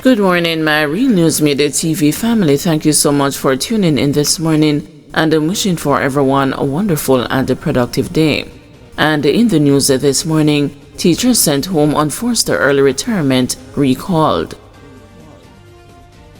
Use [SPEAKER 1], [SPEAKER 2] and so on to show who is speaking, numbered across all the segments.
[SPEAKER 1] Good morning, my Real News Midday TV family. Thank you so much for tuning in this morning, and I'm wishing for everyone a wonderful and a productive day. And in the news this morning, teachers sent home on forced early retirement recalled.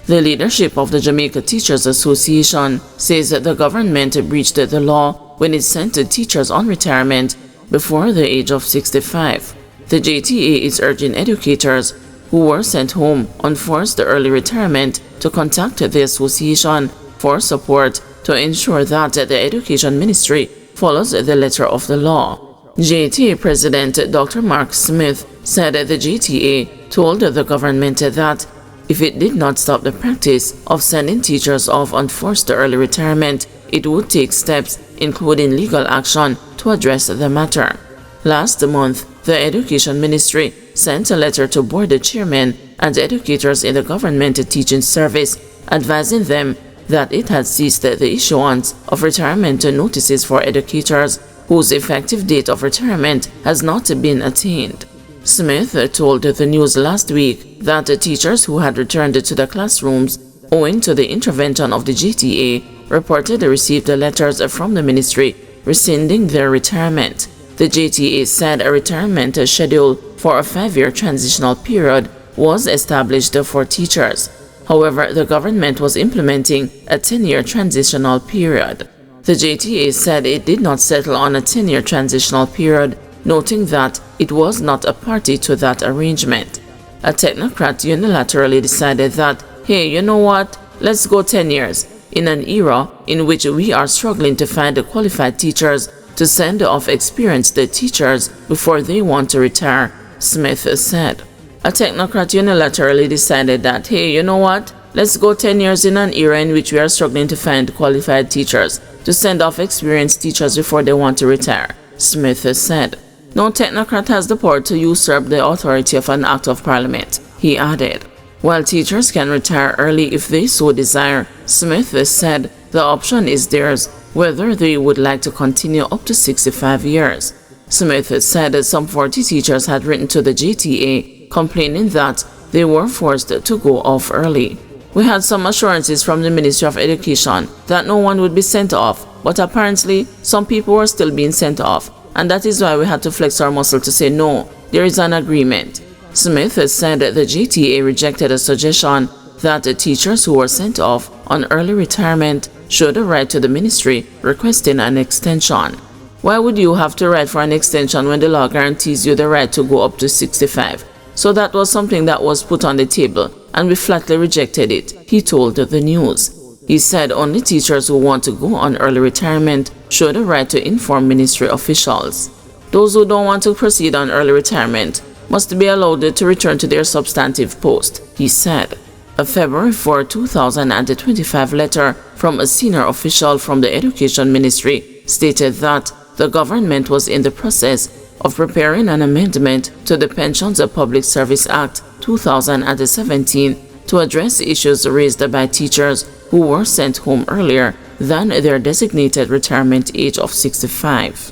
[SPEAKER 1] The leadership of the Jamaica Teachers Association says that the government breached the law when it sent teachers on retirement before the age of 65. The JTA is urging educators who were sent home on forced early retirement to contact the association for support to ensure that the Education Ministry follows the letter of the law. JTA President Dr. Mark Smith said the JTA told the government that if it did not stop the practice of sending teachers off on forced early retirement, it would take steps, including legal action, to address the matter. Last month, the Education Ministry sent a letter to board chairmen and educators in the government teaching service, advising them that it had ceased the issuance of retirement notices for educators whose effective date of retirement has not been attained. Smith told the news last week that the teachers who had returned to the classrooms owing to the intervention of the GTA reportedly received letters from the ministry rescinding their retirement. The JTA said a retirement schedule for a 5-year transitional period was established for teachers. However, the government was implementing a 10-year transitional period. The JTA said it did not settle on a 10-year transitional period, noting that it was not a party to that arrangement. A technocrat unilaterally decided that, hey, you know what, let's go 10 years, in an era in which we are struggling to find qualified teachers to send off experienced teachers before they want to retire, Smith said. A technocrat unilaterally decided that, hey, you know what, let's go 10 years in an era in which we are struggling to find qualified teachers to send off experienced teachers before they want to retire, Smith said. No technocrat has the power to usurp the authority of an act of parliament, he added. While teachers can retire early if they so desire, Smith said the option is theirs whether they would like to continue up to 65 years. Smith said that some 40 teachers had written to the JTA complaining that they were forced to go off early. We had some assurances from the Ministry of Education that no one would be sent off, but apparently some people were still being sent off, and that is why we had to flex our muscle to say no, there is an agreement. Smith said the JTA rejected a suggestion that the teachers who were sent off on early retirement should write to the ministry requesting an extension. Why would you have to write for an extension when the law guarantees you the right to go up to 65? So that was something that was put on the table, and we flatly rejected it, he told the news. He said only teachers who want to go on early retirement should write to inform ministry officials. Those who don't want to proceed on early retirement must be allowed to return to their substantive post, he said. A February 4, 2025 letter from a senior official from the Education Ministry stated that the government was in the process of preparing an amendment to the Pensions of Public Service Act 2017 to address issues raised by teachers who were sent home earlier than their designated retirement age of 65.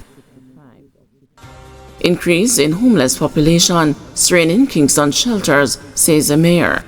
[SPEAKER 1] Increase in homeless population straining Kingston shelters, says the mayor.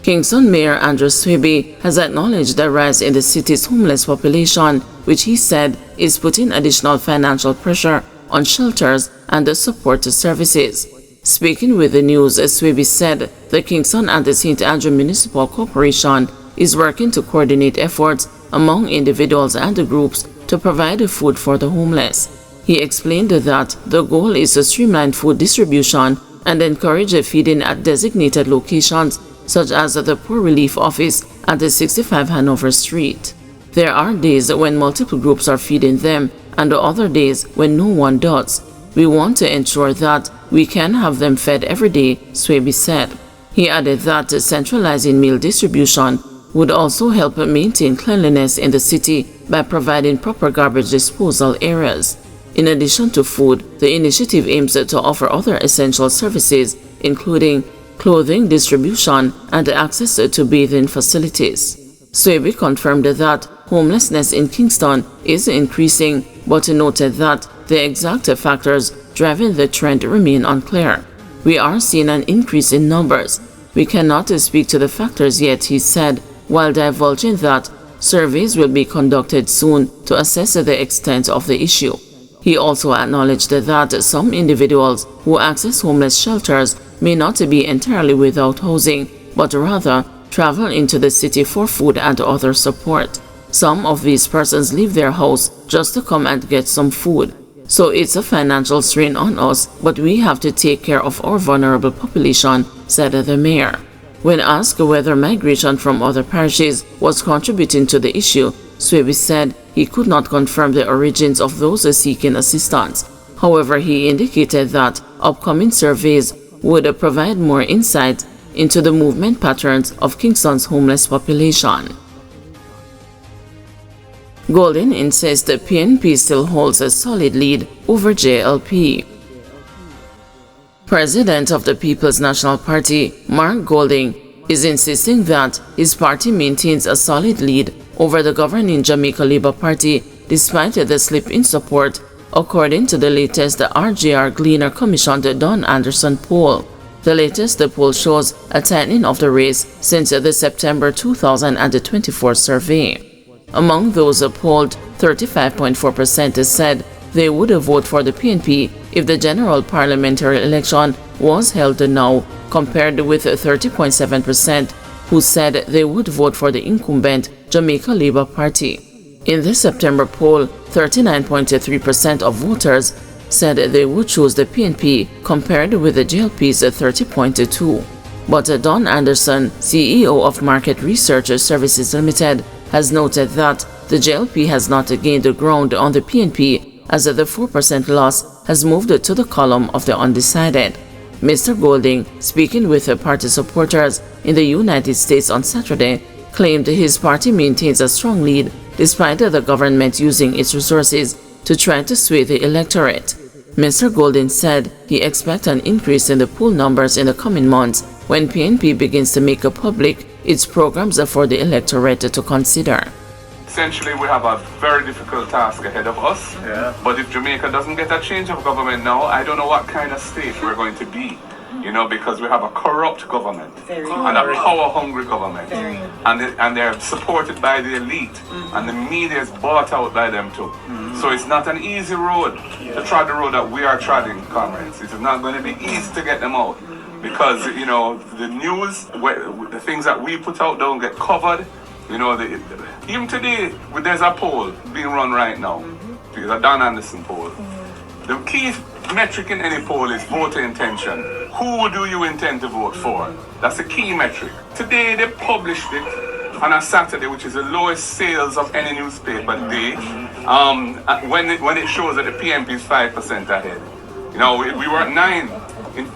[SPEAKER 1] Kingston Mayor Andrew Swaby has acknowledged the rise in the city's homeless population, which he said is putting additional financial pressure on shelters and the support services. Speaking with the news, Swaby said the Kingston and the St. Andrew Municipal Corporation is working to coordinate efforts among individuals and groups to provide food for the homeless. He explained that the goal is to streamline food distribution and encourage feeding at designated locations such as the Poor Relief Office at the 65 Hanover Street. There are days when multiple groups are feeding them and other days when no one does. We want to ensure that we can have them fed every day, Swaby said. He added that centralizing meal distribution would also help maintain cleanliness in the city by providing proper garbage disposal areas. In addition to food, the initiative aims to offer other essential services, including clothing distribution and access to bathing facilities. Swaby confirmed that homelessness in Kingston is increasing, but noted that the exact factors driving the trend remain unclear. We are seeing an increase in numbers. We cannot speak to the factors yet, he said, while divulging that surveys will be conducted soon to assess the extent of the issue. He also acknowledged that some individuals who access homeless shelters may not be entirely without housing, but rather travel into the city for food and other support. Some of these persons leave their house just to come and get some food. So it's a financial strain on us, but we have to take care of our vulnerable population, said the mayor. When asked whether migration from other parishes was contributing to the issue, Swaby said he could not confirm the origins of those seeking assistance. However, he indicated that upcoming surveys would provide more insight into the movement patterns of Kingston's homeless population. Golding insists the PNP still holds a solid lead over JLP. President of the People's National Party, Mark Golding, is insisting that his party maintains a solid lead over the governing Jamaica Labour Party despite the slip in support, according to the latest RGR Gleaner commissioned Don Anderson poll. The latest poll shows a tightening of the race since the September 2024 survey. Among those polled, 35.4% said they would vote for the PNP if the general parliamentary election was held now, compared with 30.7% who said they would vote for the incumbent Jamaica Labour Party. In the September poll, 39.3% of voters said they would choose the PNP, compared with the JLP's 30.2%. But Don Anderson, CEO of Market Research Services Limited, has noted that the JLP has not gained ground on the PNP, as the 4% loss has moved to the column of the undecided. Mr. Golding, speaking with party supporters in the United States on Saturday, claimed his party maintains a strong lead despite the government using its resources to try to sway the electorate. Mr. Golding said he expects an increase in the poll numbers in the coming months when PNP begins to make public its programs for the electorate to consider.
[SPEAKER 2] Essentially, we have a very difficult task ahead of us. But if Jamaica doesn't get a change of government now, I don't know what kind of state we're going to be. You know, because we have a corrupt government and a power-hungry government, and they're supported by the elite, and the media is bought out by them too. So it's not an easy road to trod the road that we are treading, comrades. It is not going to be easy to get them out, because you know the news, the things that we put out don't get covered. You know, even today, there's a poll being run right now. It's a Don Anderson poll. The key metric in any poll is voter intention. Who do you intend to vote for? That's the key metric. Today they published it on a Saturday, which is the lowest sales of any newspaper day, when it shows that the PNP is 5% ahead. You know, we were at 9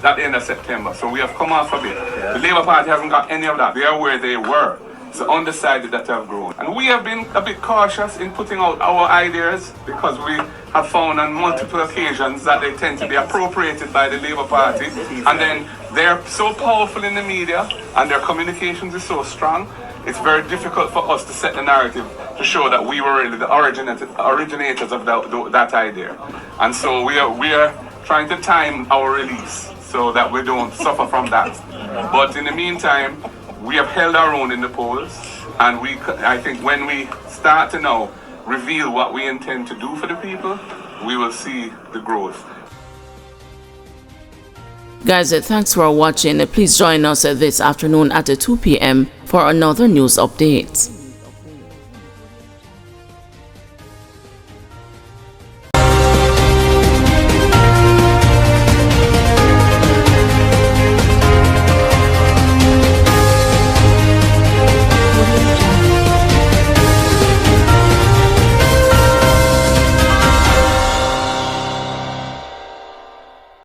[SPEAKER 2] at the end of September, so we have come off a bit. The Labour Party hasn't got any of that. They are where they were. It's undecided that have grown. And we have been a bit cautious in putting out our ideas, because we have found on multiple occasions that they tend to be appropriated by the Labour Party, and then they're so powerful in the media and their communications is so strong, it's very difficult for us to set the narrative to show that we were really the originators of that idea. And so we are trying to time our release so that we don't suffer from that. But in the meantime, we have held our own in the polls, and I think when we start to now reveal what we intend to do for the people, we will see the growth.
[SPEAKER 1] Guys, thanks for watching. Please join us this afternoon at 2 p.m. for another news update.